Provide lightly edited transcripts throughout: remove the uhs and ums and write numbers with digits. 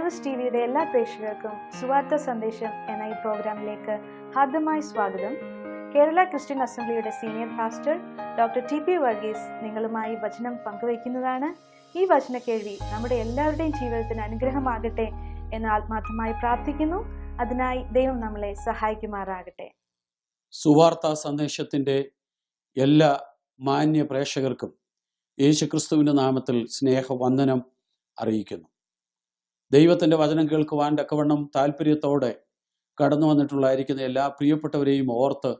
News ടിവിയുടെ എല്ലാ പ്രേക്ഷകർക്കും സുവാർത്ത സന്ദേശം എന്ന ഈ പ്രോഗ്രാമിലേക്ക് ഹാർദമായ സ്വാഗതം. കേരള ക്രിസ്ത്യൻ അസംബ്ലിയുടെ senior pastor doctor T P. Varghese നിങ്ങളുമായി വചനം പങ്കുവയ്ക്കുന്നതാണ്. ഈ വചന കേൾവി നമ്മുടെ എല്ലാവരുടെയും ജീവിതത്തിന് അനുഗ്രഹമാകട്ടെ എന്ന് ആത്മാർത്ഥമായി പ്രാർത്ഥിക്കുന്നു. അതിനായി ദൈവം നമ്മളെ സഹായിക്കുമാറാകട്ടെ. സുവാർത്ത സന്ദേശത്തിന്റെ എല്ലാ മാന്യ പ്രേക്ഷകർക്കും യേശുക്രിസ്തുവിന്റെ നാമത്തിൽ സ്നേഹവന്ദനം അറിയിക്കുന്നു. ദൈവത്തിന്റെ വചനം കേൾക്കുവാൻ തക്കവണ്ണം താല്പര്യത്തോടെ കടന്നു വന്നിട്ടുള്ളായിരിക്കുന്ന എല്ലാ പ്രിയപ്പെട്ടവരെയും ഓർത്ത്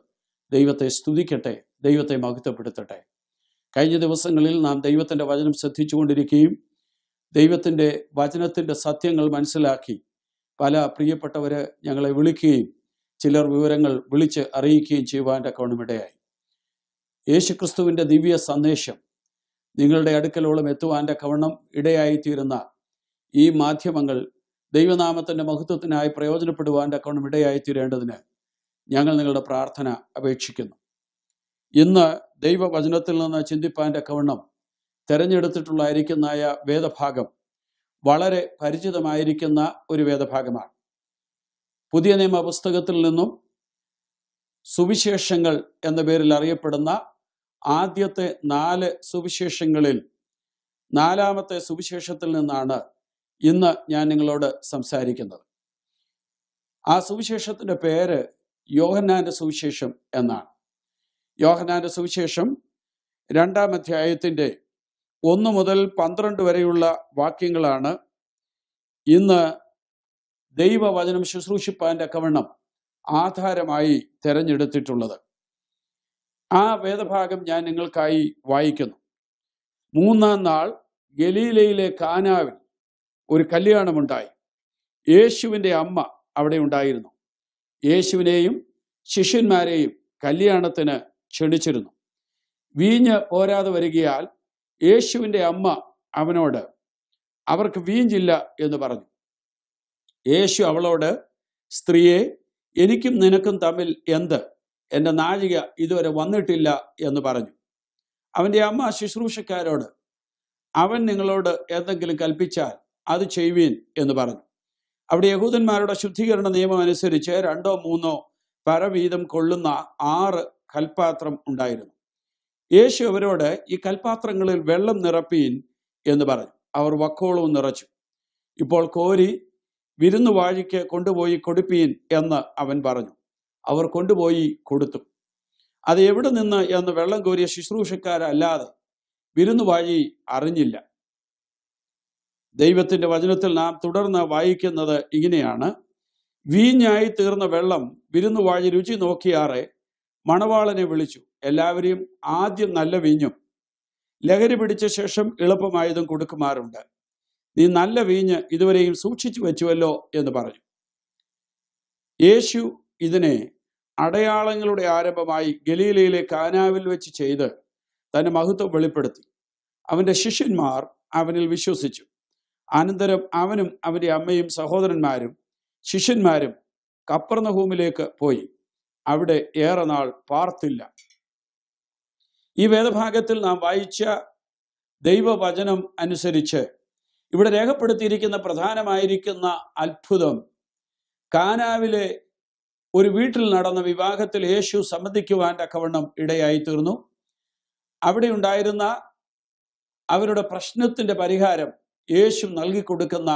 ദൈവത്തെ സ്തുതിക്കട്ടെ, ദൈവത്തെ മഹത്വപ്പെടുത്തട്ടെ. കഴിഞ്ഞ ദിവസങ്ങളിൽ നാം ദൈവത്തിന്റെ വചനം ശ്രദ്ധിച്ചുകൊണ്ടിരിക്കുകയും ദൈവത്തിന്റെ വചനത്തിന്റെ സത്യങ്ങൾ മനസ്സിലാക്കി പല പ്രിയപ്പെട്ടവര് ഞങ്ങളെ വിളിക്കുകയും ചിലർ വിവരങ്ങൾ വിളിച്ച് അറിയിക്കുകയും ചെയ്യുവാൻ തക്കവണ്ണം ഇടയായി. യേശുക്രിസ്തുവിന്റെ ദിവ്യ സന്ദേശം നിങ്ങളുടെ അടുക്കലോളം എത്തുവാൻ തക്കവണ്ണം ഇടയായിത്തീരുന്ന ഈ മാധ്യമങ്ങൾ ദൈവനാമത്തിന്റെ മഹത്വത്തിനായി പ്രയോജനപ്പെടുവാൻ തക്കവണ്ണം ഇടയായിത്തീരേണ്ടതിന് ഞങ്ങൾ നിങ്ങളുടെ പ്രാർത്ഥന അപേക്ഷിക്കുന്നു. ഇന്ന് ദൈവവചനത്തിൽ നിന്ന് ചിന്തിപ്പാൻ തക്കവണ്ണം തെരഞ്ഞെടുത്തിട്ടുള്ളതായിരിക്കുന്ന വേദഭാഗം വളരെ പരിചിതമായിരിക്കുന്ന ഒരു വേദഭാഗമാണ്. പുതിയ നിയമ പുസ്തകത്തിൽ നിന്നും സുവിശേഷങ്ങൾ എന്ന പേരിൽ അറിയപ്പെടുന്ന ആദ്യത്തെ 4 സുവിശേഷങ്ങളിൽ 4ാമത്തെ സുവിശേഷത്തിൽ നിന്നാണ് ഇന്ന് ഞാൻ നിങ്ങളോട് സംസാരിക്കുന്നത്. ആ സുവിശേഷത്തിന്റെ പേര് യോഹന്നാന്റെ സുവിശേഷം എന്നാണ്. യോഹന്നാന്റെ സുവിശേഷം 2-ാം അധ്യായത്തിന്റെ 1 മുതൽ 12 വരെയുള്ള വാക്യങ്ങളാണ് ഇന്ന് ദൈവവചനം ശുശ്രൂഷിപ്പാൻ തക്കവണ്ണം ആധാരമായി തെരഞ്ഞെടുത്തിട്ടുള്ളത്. ആ വേദഭാഗം ഞാൻ നിങ്ങൾക്കായി വായിക്കുന്നു. 3-ാം നാൾ ഗലീലയിലെ കാനാവിൽ ഒരു കല്യാണമുണ്ടായി. യേശുവിൻ്റെ അമ്മ അവിടെ ഉണ്ടായിരുന്നു. യേശുവിനെയും ശിഷ്യന്മാരെയും കല്യാണത്തിന് ക്ഷണിച്ചിരുന്നു. വീഞ്ഞ് പോരാതെ വരികയാൽ യേശുവിൻ്റെ അമ്മ അവനോട്, അവർക്ക് വീഞ്ഞില്ല എന്ന് പറഞ്ഞു. യേശു അവളോട്, സ്ത്രീയെ, എനിക്കും നിനക്കും തമ്മിൽ എന്ത്? എൻ്റെ നാഴിക ഇതുവരെ വന്നിട്ടില്ല എന്ന് പറഞ്ഞു. അവൻ്റെ അമ്മ ശുശ്രൂഷക്കാരോട്, അവൻ നിങ്ങളോട് എന്തെങ്കിലും കൽപ്പിച്ചാൽ അത് ചെയ്യുവീൻ എന്ന് പറഞ്ഞു. അവിടെ യഹൂദന്മാരുടെ ശുദ്ധീകരണ നിയമം അനുസരിച്ച് 2 or 3 പര വീതം കൊള്ളുന്ന 6 കൽപാത്രം ഉണ്ടായിരുന്നു. യേശു അവരോട്, ഈ കൽപാത്രങ്ങളിൽ വെള്ളം നിറപ്പീൻ എന്ന് പറഞ്ഞു. അവർ വക്കോളവും നിറച്ചു. ഇപ്പോൾ കോരി വിരുന്നുവാഴിക്ക് കൊണ്ടുപോയി കൊടുപ്പീൻ എന്ന് അവൻ പറഞ്ഞു. അവർ കൊണ്ടുപോയി കൊടുത്തു. അത് എവിടെ നിന്ന് എന്ന് വെള്ളം കോരിയ ശുശ്രൂഷക്കാരല്ലാതെ വിരുന്നുവാഴി അറിഞ്ഞില്ല. ദൈവത്തിന്റെ വചനത്തിൽ നാം തുടർന്ന് വായിക്കുന്നത് ഇങ്ങനെയാണ്: വീഞ്ഞായി തീർന്ന വെള്ളം വിരുന്നുവാഴി രുചി നോക്കിയാറെ മണവാളനെ വിളിച്ചു. എല്ലാവരെയും ആദ്യം നല്ല വീഞ്ഞും ലഹരി പിടിച്ച ശേഷം എളുപ്പമായതും കൊടുക്കുമാറുണ്ട്. നീ നല്ല വീഞ്ഞ് ഇതുവരെയും സൂക്ഷിച്ചു വെച്ചുവല്ലോ എന്ന് പറഞ്ഞു. യേശു ഇതിനെ അടയാളങ്ങളുടെ ആരംഭമായി ഗലീലയിലെ കാനാവിൽ വെച്ച് ചെയ്ത് തന്റെ മഹത്വം വെളിപ്പെടുത്തി. അവന്റെ ശിഷ്യന്മാർ അവനിൽ വിശ്വസിച്ചു. അനന്തരം അവനും അവന്റെ അമ്മയും സഹോദരന്മാരും ശിഷ്യന്മാരും കപ്പർന്നഹൂമിലേക്ക് പോയി അവിടെ ഏറെ നാൾ പാർത്തില്ല. ഈ വേദഭാഗത്തിൽ നാം വായിച്ച ദൈവവചനം അനുസരിച്ച് ഇവിടെ രേഖപ്പെടുത്തിയിരിക്കുന്ന പ്രധാനമായിരിക്കുന്ന അത്ഭുതം കാനാവിലെ ഒരു വീട്ടിൽ നടന്ന വിവാഹത്തിൽ യേശു സംബന്ധിക്കുവാൻ തക്കവണ്ണം ഇടയായി തീർന്നു. അവിടെ ഉണ്ടായിരുന്ന അവരുടെ പ്രശ്നത്തിന്റെ പരിഹാരം യേശു നൽകിക്കൊടുക്കുന്ന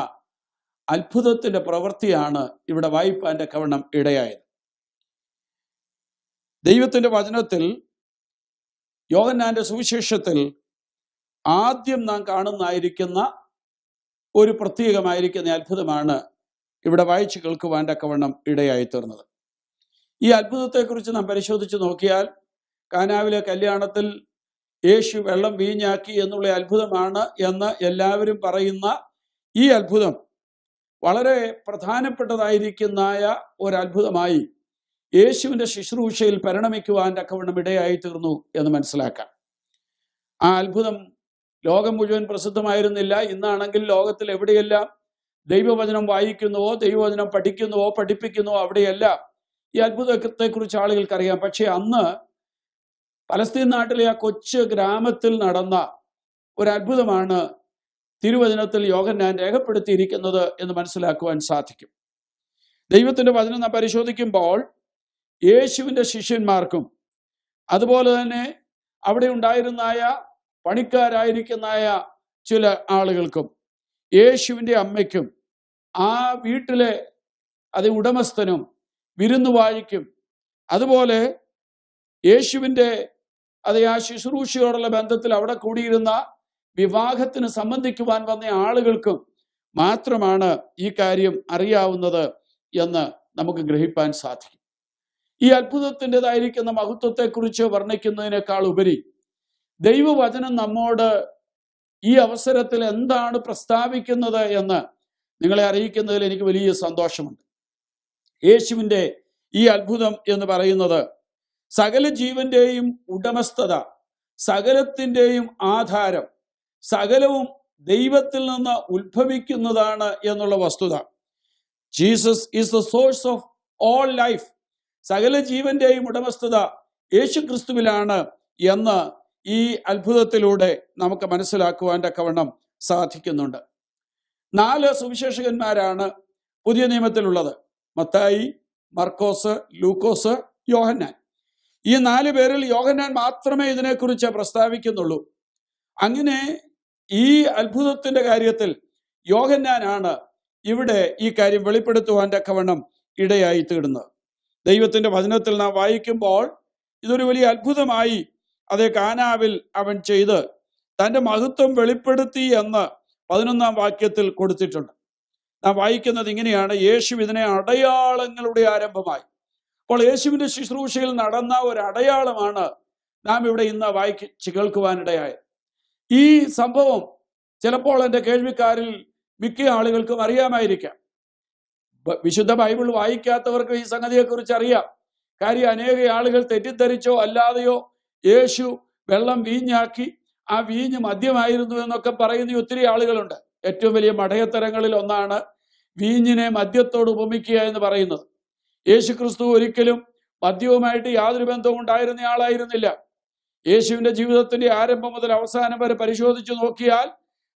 അത്ഭുതത്തിന്റെ പ്രവൃത്തിയാണ് ഇവിടെ വായിപ്പാൻ തക്കവണ്ണം ഇടയായത്. ദൈവത്തിന്റെ വചനത്തിൽ യോഹന്നാന്റെ സുവിശേഷത്തിൽ ആദ്യം നാം കാണുന്നതായിരിക്കുന്ന ഒരു പ്രത്യേകമായിരിക്കുന്ന അത്ഭുതമാണ് ഇവിടെ വായിച്ചു കേൾക്കുവാൻ തക്കവണ്ണം ഇടയായി തീർന്നത്. ഈ അത്ഭുതത്തെക്കുറിച്ച് നാം പരിശോധിച്ച് നോക്കിയാൽ കാനാവിലെ കല്യാണത്തിൽ യേശു വെള്ളം വീഞ്ഞാക്കി എന്നുള്ള അത്ഭുതമാണ് എന്ന് എല്ലാവരും പറയുന്ന ഈ അത്ഭുതം വളരെ പ്രധാനപ്പെട്ടതായിരിക്കുന്ന ഒരത്ഭുതമായി യേശുവിൻ്റെ ശുശ്രൂഷയിൽ പരിണമിക്കുവാൻ തക്കവണ്ണം ഇടയായി തീർന്നു എന്ന് മനസ്സിലാക്കാം. ആ അത്ഭുതം ലോകം മുഴുവൻ പ്രസിദ്ധമായിരുന്നില്ല. ഇന്നാണെങ്കിൽ ലോകത്തിൽ എവിടെയെല്ലാം ദൈവവചനം വായിക്കുന്നുവോ, ദൈവവചനം പഠിക്കുന്നുവോ, പഠിപ്പിക്കുന്നുവോ അവിടെയെല്ലാം ഈ അത്ഭുതത്തെക്കുറിച്ച് ആളുകൾക്കറിയാം. പക്ഷെ അന്ന് പലസ്തീൻ നാട്ടിലെ ആ കൊച്ചു ഗ്രാമത്തിൽ നടന്ന ഒരു അത്ഭുതമാണ് തിരുവചനത്തിൽ യോഹന്നാൻ രേഖപ്പെടുത്തിയിരിക്കുന്നത് എന്ന് മനസ്സിലാക്കുവാൻ സാധിക്കും. ദൈവത്തിന്റെ വചനം നാം പരിശോധിക്കുമ്പോൾ യേശുവിൻ്റെ ശിഷ്യന്മാർക്കും അതുപോലെ തന്നെ അവിടെ ഉണ്ടായിരുന്നായ പണിക്കാരായിരിക്കുന്നായ ചില ആളുകൾക്കും യേശുവിൻ്റെ അമ്മയ്ക്കും ആ വീട്ടിലെ ഉടമസ്ഥനും വിരുന്നുവാഴിക്കും അതുപോലെ യേശുവിൻ്റെ ആ ശുശ്രൂഷയോടുള്ള ബന്ധത്തിൽ അവിടെ കൂടിയിരുന്ന വിവാഹത്തിന് സംബന്ധിക്കുവാൻ വന്ന ആളുകൾക്കും മാത്രമാണ് ഈ കാര്യം അറിയാവുന്നത് എന്ന് നമുക്ക് ഗ്രഹിപ്പാൻ സാധിക്കും. ഈ അത്ഭുതത്തിൻ്റെതായിരിക്കുന്ന മഹത്വത്തെക്കുറിച്ച് വർണ്ണിക്കുന്നതിനേക്കാൾ ഉപരി ദൈവവചനം നമ്മോട് ഈ അവസരത്തിൽ എന്താണ് പ്രസ്താവിക്കുന്നത് എന്ന് നിങ്ങളെ അറിയിക്കുന്നതിൽ എനിക്ക് വലിയ സന്തോഷമുണ്ട്. യേശുവിൻ്റെ ഈ അത്ഭുതം എന്ന് പറയുന്നത് സകല ജീവന്റെയും ഉടമസ്ഥത, സകലത്തിൻ്റെയും ആധാരം, സകലവും ദൈവത്തിൽ നിന്ന് ഉത്ഭവിക്കുന്നതാണ് എന്നുള്ള വസ്തുത. Jesus is the source of all life. സകല ജീവന്റെയും ഉടമസ്ഥത യേശു ക്രിസ്തുവിലാണ് എന്ന് ഈ അത്ഭുതത്തിലൂടെ നമുക്ക് മനസ്സിലാക്കുവാൻ തക്കവണ്ണം സാധിക്കുന്നുണ്ട്. 4 സുവിശേഷകന്മാരാണ് പുതിയ നിയമത്തിലുള്ളത്: മത്തായി, മർക്കോസ്, ലൂക്കോസ്, യോഹന്നാൻ. ഈ 4 പേരിൽ യോഹന്നാൻ മാത്രമേ ഇതിനെക്കുറിച്ച് പ്രസ്താവിക്കുന്നുള്ളൂ. അങ്ങനെ ഈ അത്ഭുതത്തിന്റെ കാര്യത്തിൽ യോഹന്നാനാണ് ഇവിടെ ഈ കാര്യം വെളിപ്പെടുത്തുവാൻ തക്കവണ്ണം ഇടയായി തീടുന്നത്. ദൈവത്തിന്റെ വചനത്തിൽ നാം വായിക്കുമ്പോൾ ഇതൊരു വലിയ അത്ഭുതമായി കാനാവിൽ അവൻ ചെയ്ത് തൻ്റെ മഹത്വം വെളിപ്പെടുത്തി എന്ന് 11-ാം വാക്യത്തിൽ കൊടുത്തിട്ടുണ്ട്. നാം വായിക്കുന്നത് ഇങ്ങനെയാണ്: യേശു ഇതിനെ അടയാളങ്ങളുടെ ആരംഭമായി. അപ്പോൾ യേശുവിൻ്റെ ശുശ്രൂഷയിൽ നടന്ന ഒരു അടയാളമാണ് നാം ഇവിടെ ഇന്ന് വായിച്ച് കേൾക്കുവാനിടയായത്. ഈ സംഭവം ചിലപ്പോൾ എൻ്റെ കേൾവിക്കാരിൽ മിക്ക ആളുകൾക്കും അറിയാമായിരിക്കാം. വിശുദ്ധ ബൈബിൾ വായിക്കാത്തവർക്ക് ഈ സംഗതിയെക്കുറിച്ച് അറിയാം. കാര്യം അനേക ആളുകൾ തെറ്റിദ്ധരിച്ചോ അല്ലാതെയോ യേശു വെള്ളം വീഞ്ഞാക്കി ആ വീഞ്ഞ് മദ്യമായിരുന്നു എന്നൊക്കെ പറയുന്ന ഒത്തിരി ആളുകളുണ്ട്. ഏറ്റവും വലിയ മഠയത്തരങ്ങളിൽ ഒന്നാണ് വീഞ്ഞിനെ മദ്യത്തോട് ഉപമിക്കുക എന്ന് പറയുന്നത്. യേശു ക്രിസ്തു ഒരിക്കലും മദ്യവുമായിട്ട് യാതൊരു ബന്ധവും ഉണ്ടായിരുന്ന ആളായിരുന്നില്ല. യേശുവിൻ്റെ ജീവിതത്തിന്റെ ആരംഭം മുതൽ അവസാനം വരെ പരിശോധിച്ചു നോക്കിയാൽ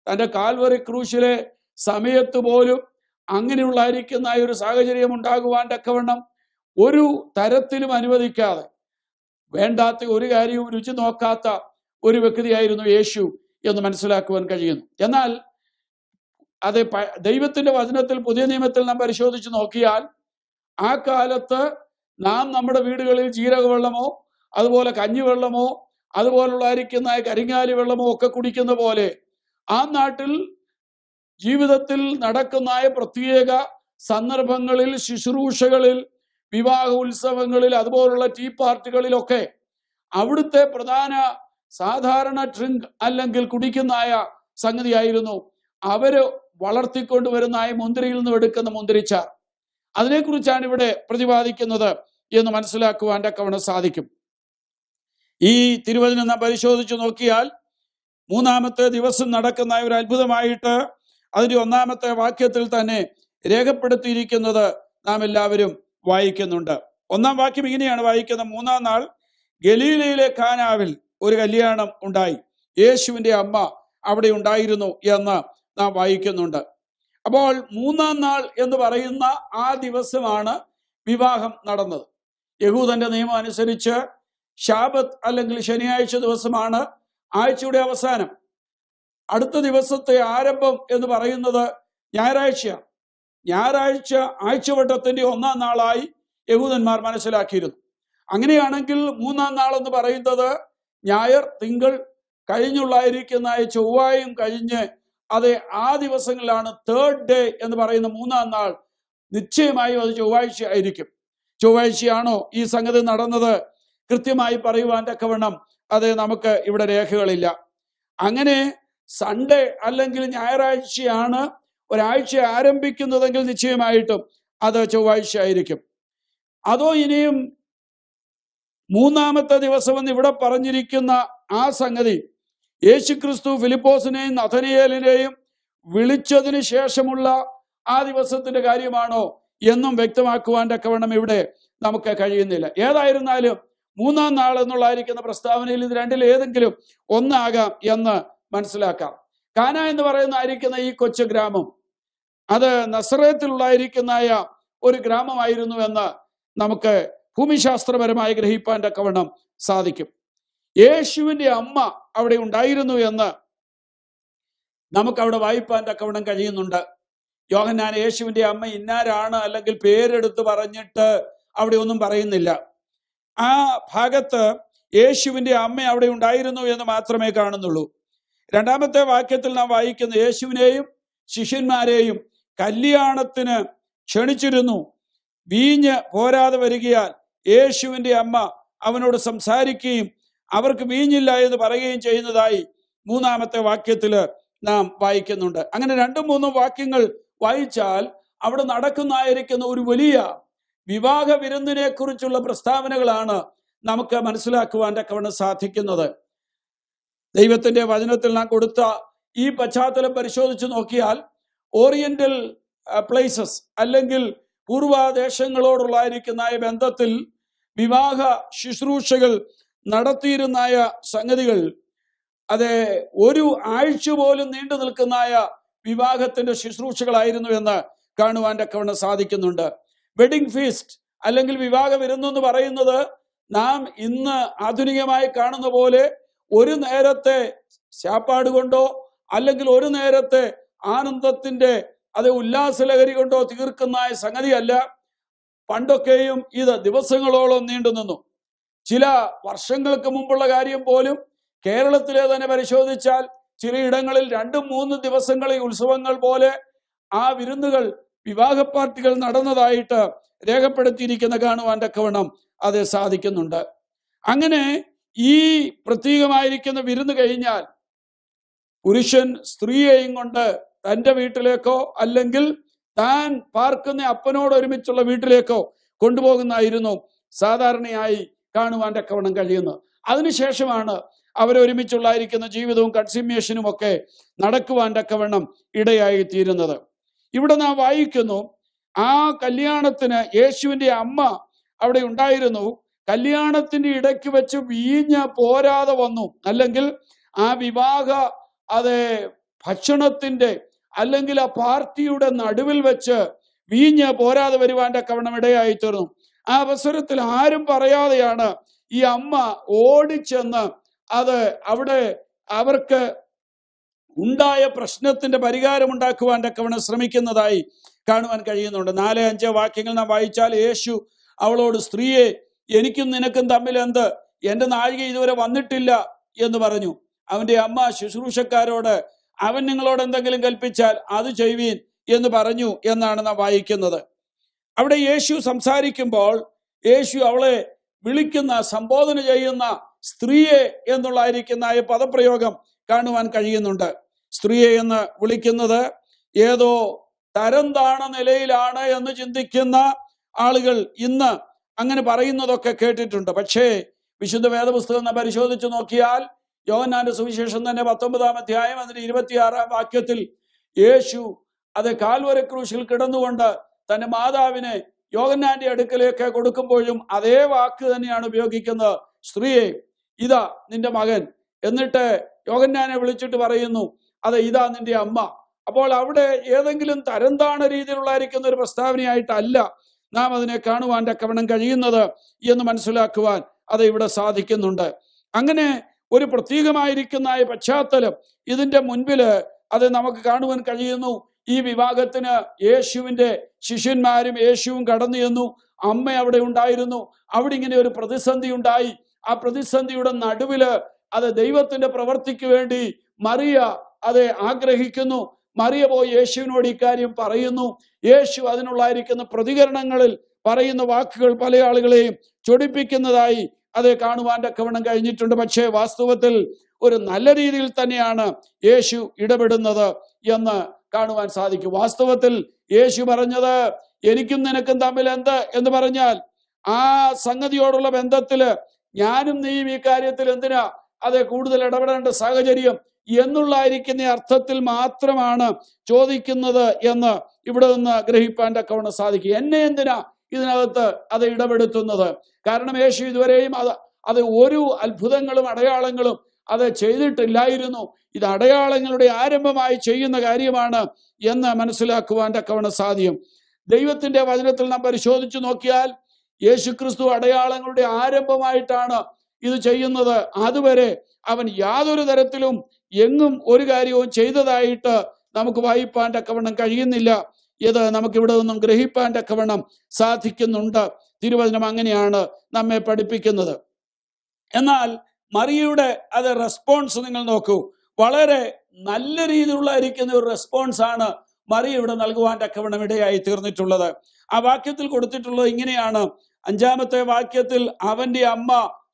തൻ്റെ കാൽവറി ക്രൂശിലെ സമയത്ത് പോലും അങ്ങനെയുള്ളായിരിക്കുന്ന ഒരു സാഹചര്യം ഉണ്ടാകുവാൻ തക്കവണ്ണം ഒരു തരത്തിലും അനുവദിക്കാതെ വേണ്ടാത്ത ഒരു കാര്യവും രുചി നോക്കാത്ത ഒരു വ്യക്തിയായിരുന്നു യേശു എന്ന് മനസ്സിലാക്കുവാൻ കഴിയുന്നു. എന്നാൽ അത് ദൈവത്തിന്റെ വചനത്തിൽ പുതിയ നിയമത്തിൽ നാം പരിശോധിച്ച് നോക്കിയാൽ ആ കാലത്ത് നാം നമ്മുടെ വീടുകളിൽ ജീരകവെള്ളമോ അതുപോലെ കഞ്ഞിവെള്ളമോ അതുപോലുള്ളായിരിക്കുന്ന കരിങ്ങാലി വെള്ളമോ ഒക്കെ കുടിക്കുന്ന പോലെ ആ നാട്ടിൽ ജീവിതത്തിൽ നടക്കുന്ന പ്രത്യേക സന്ദർഭങ്ങളിൽ, ശുശ്രൂഷകളിൽ, വിവാഹ ഉത്സവങ്ങളിൽ, അതുപോലുള്ള ടീ പാർട്ടികളിലൊക്കെ അവിടുത്തെ പ്രധാന സാധാരണ ഡ്രിങ്ക് അല്ലെങ്കിൽ കുടിക്കുന്നതായ സംഗതിയായിരുന്നു അവര് വളർത്തിക്കൊണ്ടുവരുന്ന മുന്തിരിയിൽ നിന്നും എടുക്കുന്ന മുന്തിരിച്ചാർ. അതിനെക്കുറിച്ചാണ് ഇവിടെ പ്രതിപാദിക്കുന്നത് എന്ന് മനസ്സിലാക്കുവാൻ തക്കവണ്ണം സാധിക്കും. ഈ തിരുവചനം നാം പരിശോധിച്ച് നോക്കിയാൽ 3-ാമത്തെ ദിവസം നടക്കുന്ന ഒരു അത്ഭുതമായിട്ട് അതിൻ്റെ 1-ാമത്തെ വാക്യത്തിൽ തന്നെ രേഖപ്പെടുത്തിയിരിക്കുന്നത് നാം എല്ലാവരും വായിക്കുന്നുണ്ട്. 1-ാം വാക്യം ഇങ്ങനെയാണ് വായിക്കുന്നത്: 3-ാം നാൾ ഗലീലയിലെ കാനാവിൽ ഒരു കല്യാണം ഉണ്ടായി, യേശുവിൻ്റെ അമ്മ അവിടെ ഉണ്ടായിരുന്നു എന്ന് നാം വായിക്കുന്നുണ്ട്. അപ്പോൾ 3-ാം നാൾ എന്ന് പറയുന്ന ആ ദിവസമാണ് വിവാഹം നടന്നത്. യഹൂദന്റെ നിയമം അനുസരിച്ച് ശാബത്ത് അല്ലെങ്കിൽ ശനിയാഴ്ച ദിവസമാണ് ആഴ്ചയുടെ അവസാനം. അടുത്ത ദിവസത്തെ ആരംഭം എന്ന് പറയുന്നത് ഞായറാഴ്ചയാണ്. ഞായറാഴ്ച ആഴ്ചവട്ടത്തിന്റെ 1-ാം നാളായി യഹൂദന്മാർ മനസ്സിലാക്കിയിരുന്നു. അങ്ങനെയാണെങ്കിൽ 3-ാം നാൾ എന്ന് പറയുന്നത് ഞായർ, തിങ്കൾ കഴിഞ്ഞുള്ളായിരിക്കുന്ന ചൊവ്വായും കഴിഞ്ഞ് ആ ദിവസങ്ങളിലാണ് 3rd ഡേ എന്ന് പറയുന്ന 3-ാം നാൾ. നിശ്ചയമായും അത് ചൊവ്വാഴ്ച ആയിരിക്കും. ചൊവ്വാഴ്ചയാണോ ഈ സംഗതി നടന്നത് കൃത്യമായി പറയുവാൻ തക്കവണ്ണം നമുക്ക് ഇവിടെ രേഖകളില്ല. അങ്ങനെ സൺഡേ അല്ലെങ്കിൽ ഞായറാഴ്ചയാണ് ഒരാഴ്ച ആരംഭിക്കുന്നതെങ്കിൽ നിശ്ചയമായിട്ടും അത് ചൊവ്വാഴ്ച ആയിരിക്കും. അതോ ഇനിയും 3-ാമത്തെ ദിവസം എന്ന് ഇവിടെ പറഞ്ഞിരിക്കുന്ന ആ സംഗതി യേശുക്രിസ്തു ഫിലിപ്പോസിനെയും നഥനിയേലിനെയും വിളിച്ചതിന് ശേഷമുള്ള ആ ദിവസത്തിന്റെ കാര്യമാണോ എന്നും വ്യക്തമാക്കുവാൻ തക്കവണ്ണം ഇവിടെ നമുക്ക് കഴിയുന്നില്ല. ഏതായിരുന്നാലും 3-ാം നാൾ എന്നുള്ളായിരിക്കുന്ന പ്രസ്താവനയിൽ ഇത് രണ്ടിൽ ഏതെങ്കിലും ഒന്നാകാം എന്ന് മനസ്സിലാക്കാം. കാന എന്ന് പറയുന്നതായിരിക്കുന്ന ഈ കൊച്ചു ഗ്രാമം അത് നസറേത്തിലുള്ളായിരിക്കുന്ന ഒരു ഗ്രാമമായിരുന്നു എന്ന് നമുക്ക് ഭൂമിശാസ്ത്രപരമായി ഗ്രഹിപ്പാൻ തക്കവണ്ണം സാധിക്കും. യേശുവിന്റെ അമ്മ അവിടെ ഉണ്ടായിരുന്നു എന്ന് നമുക്ക് അവിടെ വായിപ്പാൻ തക്കവണ്ണം കഴിയുന്നുണ്ട്. യോഹന്നാൻ യേശുവിന്റെ അമ്മ ഇന്നാരാണ് അല്ലെങ്കിൽ പേരെടുത്ത് പറഞ്ഞിട്ട് അവിടെ ഒന്നും പറയുന്നില്ല. ആ ഭാഗത്ത് യേശുവിന്റെ അമ്മ അവിടെ ഉണ്ടായിരുന്നു എന്ന് മാത്രമേ കാണുന്നുള്ളൂ. രണ്ടാമത്തെ വാക്യത്തിൽ നാം വായിക്കുന്ന യേശുവിനെയും ശിഷ്യന്മാരെയും കല്യാണത്തിന് ക്ഷണിച്ചിരുന്നു. വീഞ്ഞ് പോരാതെ വരികയാൽ യേശുവിന്റെ അമ്മ അവനോട് സംസാരിക്കുകയും അവർക്ക് വീഞ്ഞില്ല എന്ന് പറയുകയും ചെയ്യുന്നതായി മൂന്നാമത്തെ വാക്യത്തില് നാം വായിക്കുന്നുണ്ട്. അങ്ങനെ 2-3 വാക്യങ്ങൾ വായിച്ചാൽ അവിടെ നടക്കുന്നതായിരിക്കുന്ന ഒരു വലിയ വിവാഹ വിരുന്നിനെ കുറിച്ചുള്ള പ്രസ്താവനകളാണ് നമുക്ക് മനസ്സിലാക്കുവാൻ തക്കവണ്ണം സാധിക്കുന്നത്. ദൈവത്തിന്റെ വചനത്തിൽ നാം കൊടുത്ത ഈ പശ്ചാത്തലം പരിശോധിച്ച് നോക്കിയാൽ ഓറിയന്റൽ പ്ലേസസ് അല്ലെങ്കിൽ പൂർവദേശങ്ങളോടുള്ളായിരിക്കുന്ന ബന്ധത്തിൽ വിവാഹ ശുശ്രൂഷകൾ നടത്തിയിരുന്ന സംഗതികൾ അത് ഒരു ആഴ്ച പോലും നീണ്ടു നിൽക്കുന്ന വിവാഹത്തിന്റെ ശുശ്രൂഷകളായിരുന്നു എന്ന് കാണുവാൻ തക്കവണ്ണം സാധിക്കുന്നുണ്ട്. വെഡിങ് ഫീസ്റ്റ് അല്ലെങ്കിൽ വിവാഹ വിരുന്നെന്ന് പറയുന്നത് നാം ഇന്ന് ആധുനികമായി കാണുന്ന പോലെ ഒരു നേരത്തെ ശാപ്പാട് കൊണ്ടോ അല്ലെങ്കിൽ ഒരു നേരത്തെ ആനന്ദത്തിന്റെ ഉല്ലാസലഹരി കൊണ്ടോ തീർക്കുന്ന സംഗതിയല്ല. പണ്ടൊക്കെയും ഇത് ദിവസങ്ങളോളം നീണ്ടു നിന്നു. ചില വർഷങ്ങൾക്ക് മുമ്പുള്ള കാര്യം പോലും കേരളത്തിലെ തന്നെ പരിശോധിച്ചാൽ ചിലയിടങ്ങളിൽ 2-3 ദിവസങ്ങളിൽ ഉത്സവങ്ങൾ പോലെ ആ വിരുന്നുകൾ വിവാഹ പാർട്ടികൾ നടന്നതായിട്ട് രേഖപ്പെടുത്തിയിരിക്കുന്ന കാണുവാൻ തക്കവണ്ണം അത് സാധിക്കുന്നുണ്ട്. അങ്ങനെ ഈ പ്രത്യേകമായിരിക്കുന്ന വിരുന്ന് കഴിഞ്ഞാൽ പുരുഷൻ സ്ത്രീയെയും കൊണ്ട് തൻ്റെ വീട്ടിലേക്കോ അല്ലെങ്കിൽ താൻ പാർക്കുന്ന അപ്പനോട് ഒരുമിച്ചുള്ള വീട്ടിലേക്കോ കൊണ്ടുപോകുന്നതായിരുന്നു സാധാരണയായി കാണുവാൻ തക്കവണ്ണം കഴിയുന്നത്. അതിനുശേഷമാണ് അവരൊരുമിച്ചുള്ളായിരിക്കുന്ന ജീവിതവും കൺസ്യൂമേഷനും ഒക്കെ നടക്കുവാൻ തക്കവണ്ണം ഇടയായി തീരുന്നത്. ഇവിടെ നാം വായിക്കുന്നു, ആ കല്യാണത്തിന് യേശുവിന്റെ അമ്മ അവിടെ ഉണ്ടായിരുന്നു. കല്യാണത്തിന്റെ ഇടയ്ക്ക് വെച്ച് വീഞ്ഞ് പോരാതെ വന്നു, അല്ലെങ്കിൽ ആ വിവാഹ ഭക്ഷണത്തിന്റെ അല്ലെങ്കിൽ ആ പാർട്ടിയുടെ നടുവിൽ വെച്ച് വീഞ്ഞ് പോരാതെ വരുവാൻ തക്കവണ്ണം ഇടയായി തീർന്നു. ആ അവസരത്തിൽ ആരും പറയാതെയാണ് ഈ അമ്മ ഓടിച്ചെന്ന് അവിടെ അവർക്ക് ഉണ്ടായ പ്രശ്നത്തിന്റെ പരിഹാരം ഉണ്ടാക്കുവാൻ തക്കവണ്ണം ശ്രമിക്കുന്നതായി കാണുവാൻ കഴിയുന്നുണ്ട്. 4-5 വാക്യങ്ങൾ നാം വായിച്ചാൽ യേശു അവളോട്, സ്ത്രീയെ, എനിക്കും നിനക്കും തമ്മിൽ എന്ത്? എന്റെ നാഴിക ഇതുവരെ വന്നിട്ടില്ല എന്ന് പറഞ്ഞു. അവന്റെ അമ്മ ശുശ്രൂഷക്കാരോട്, അവൻ നിങ്ങളോട് എന്തെങ്കിലും കൽപ്പിച്ചാൽ അത് ചെയ്യുവീൻ എന്ന് പറഞ്ഞു എന്നാണ് നാം വായിക്കുന്നത്. അവിടെ യേശു സംസാരിക്കുമ്പോൾ യേശു അവളെ വിളിക്കുന്ന, സംബോധന ചെയ്യുന്ന സ്ത്രീയെ എന്നുള്ളായിരിക്കുന്ന പദപ്രയോഗം കാണുവാൻ കഴിയുന്നുണ്ട്. സ്ത്രീയെ എന്ന് വിളിക്കുന്നത് ഏതോ തരം താണ നിലയിലാണ് എന്ന് ചിന്തിക്കുന്ന ആളുകൾ ഇന്ന് അങ്ങനെ പറയുന്നതൊക്കെ കേട്ടിട്ടുണ്ട്. പക്ഷേ വിശുദ്ധ വേദപുസ്തകം പരിശോധിച്ച് നോക്കിയാൽ യോഹന്നാന്റെ സുവിശേഷം തന്നെ 19-ാം അധ്യായം അതിന്റെ 26-ാം വാക്യത്തിൽ യേശു കാൽവരി ക്രൂശിൽ കിടന്നുകൊണ്ട് തന്റെ മാതാവിനെ യോഹന്നാന്റെ അടുക്കലേക്ക് കൊടുക്കുമ്പോഴും അതേ വാക്ക് തന്നെയാണ് ഉപയോഗിക്കുന്നത്. സ്ത്രീയെ, ഇതാ നിന്റെ മകൻ. എന്നിട്ട് യോഹന്നാനെ വിളിച്ചിട്ട് പറയുന്നു, ഇതാ നിന്റെ അമ്മ. അപ്പോൾ അവിടെ ഏതെങ്കിലും തരം താണ രീതിയിലുള്ളായിരിക്കുന്ന ഒരു പ്രസ്താവനയായിട്ടല്ല നാം അതിനെ കാണുവാൻ തക്കവണ്ണം കഴിയുന്നത് എന്ന് മനസ്സിലാക്കുവാൻ ഇവിടെ സാധിക്കുന്നുണ്ട്. അങ്ങനെ ഒരു പ്രത്യേകമായിരിക്കുന്ന പശ്ചാത്തലം ഇതിന്റെ മുൻപില് നമുക്ക് കാണുവാൻ കഴിയുന്നു. ഈ വിവാഹത്തിന് യേശുവിന്റെ ശിഷ്യന്മാരും യേശുവും കടന്നു ചെന്നു. അമ്മ അവിടെ ഉണ്ടായിരുന്നു. അവിടെ ഇങ്ങനെ ഒരു പ്രതിസന്ധി ഉണ്ടായി. ആ പ്രതിസന്ധിയുടെ നടുവില് ദൈവത്തിന്റെ പ്രവൃത്തിക്ക് വേണ്ടി മറിയ ആഗ്രഹിക്കുന്നു. മറിയ പോയി യേശുവിനോട് ഇക്കാര്യം പറയുന്നു. യേശു അതിനുള്ളായിരിക്കുന്ന പ്രതികരണങ്ങളിൽ പറയുന്ന വാക്കുകൾ പല ആളുകളെയും ചൊടിപ്പിക്കുന്നതായി കാണുവാൻ തക്കവണ്ണം കഴിഞ്ഞിട്ടുണ്ട്. പക്ഷേ വാസ്തവത്തിൽ ഒരു നല്ല രീതിയിൽ തന്നെയാണ് യേശു ഇടപെടുന്നത് എന്ന് കാണുവാൻ സാധിക്കും. വാസ്തവത്തിൽ യേശു പറഞ്ഞത്, എനിക്കും നിനക്കും തമ്മിൽ എന്ത് എന്ന് പറഞ്ഞാൽ ആ സംഗതിയോടുള്ള ബന്ധത്തില് ഞാനും നീയും ഈ കാര്യത്തിൽ എന്തിനാ കൂടുതൽ ഇടപെടേണ്ട സാഹചര്യം എന്നുള്ളായിരിക്കുന്ന അർത്ഥത്തിൽ മാത്രമാണ് ചോദിക്കുന്നത് എന്ന് ഇവിടെ നിന്ന് ഗ്രഹിപ്പാൻ തക്കവണ്ണം സാധിക്കും. എന്നെ എന്തിനാ ഇതിനകത്ത് ഇടപെടുത്തുന്നത്? കാരണം യേശു ഇതുവരെയും ഒരു അത്ഭുതങ്ങളും അടയാളങ്ങളും അത് ചെയ്തിട്ടില്ലായിരുന്നു. ഇത് അടയാളങ്ങളുടെ ആരംഭമായി ചെയ്യുന്ന കാര്യമാണ് എന്ന് മനസ്സിലാക്കുവാൻ തക്കവണ്ണം സാധ്യം. ദൈവത്തിന്റെ വചനത്തിൽ നാം പരിശോധിച്ചു നോക്കിയാൽ യേശുക്രിസ്തു അടയാളങ്ങളുടെ ആരംഭമായിട്ടാണ് ഇത് ചെയ്യുന്നത്. അതുവരെ അവൻ യാതൊരു തരത്തിലും എങ്ങും ഒരു കാര്യവും ചെയ്തതായിട്ട് നമുക്ക് വായിപ്പാൻ തക്കവണ്ണം കഴിയുന്നില്ല. ഇത് നമുക്കിവിടെ നിന്നും ഗ്രഹിപ്പാൻ തക്കവണ്ണം സാധിക്കുന്നുണ്ട്. തിരുവചനം അങ്ങനെയാണ് നമ്മെ പഠിപ്പിക്കുന്നത്. എന്നാൽ മറിയയുടെ അത് റെസ്പോൺസ് നിങ്ങൾ നോക്കൂ. വളരെ നല്ല രീതിയിലുള്ളതായിരിക്കുന്ന ഒരു റെസ്പോൺസ് ആണ് മറിയ ഇവിടെ നൽകുവാൻ തക്കവണ്ണം ഇടയായി തീർന്നിട്ടുള്ളത്. ആ വാക്യത്തിൽ കൊടുത്തിട്ടുള്ളത് ഇങ്ങനെയാണ്. 5-ാമത്തെ വാക്യത്തിൽ അവന്റെ അമ്മ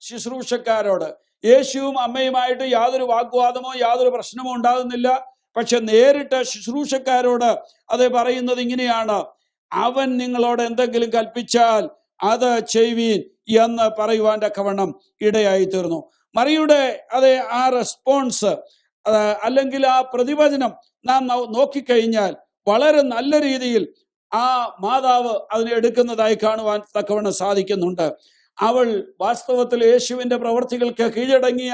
ശുശ്രൂഷക്കാരോട്, യേശുവും അമ്മയുമായിട്ട് യാതൊരു വാഗ്വാദമോ യാതൊരു പ്രശ്നമോ ഉണ്ടാകുന്നില്ല. പക്ഷെ നേരിട്ട് ശുശ്രൂഷക്കാരോട് അത് പറയുന്നത് ഇങ്ങനെയാണ്, അവൻ നിങ്ങളോട് എന്തെങ്കിലും കൽപ്പിച്ചാൽ അത് ചെയ്യുവീൻ എന്ന് പറയുവാൻ തക്കവണ്ണം ഇടയായി തീർന്നു. മറിയുടെ അതെ ആ റെസ്പോൺസ് അല്ലെങ്കിൽ ആ പ്രതിവചനം നാം നോക്കിക്കഴിഞ്ഞാൽ വളരെ നല്ല രീതിയിൽ ആ മാതാവ് അതിനെ എടുക്കുന്നതായി കാണുവാൻ തക്കവണ്ണം സാധിക്കുന്നുണ്ട്. അവൾ വാസ്തവത്തിൽ യേശുവിന്റെ പ്രവർത്തികൾക്ക് കീഴടങ്ങിയ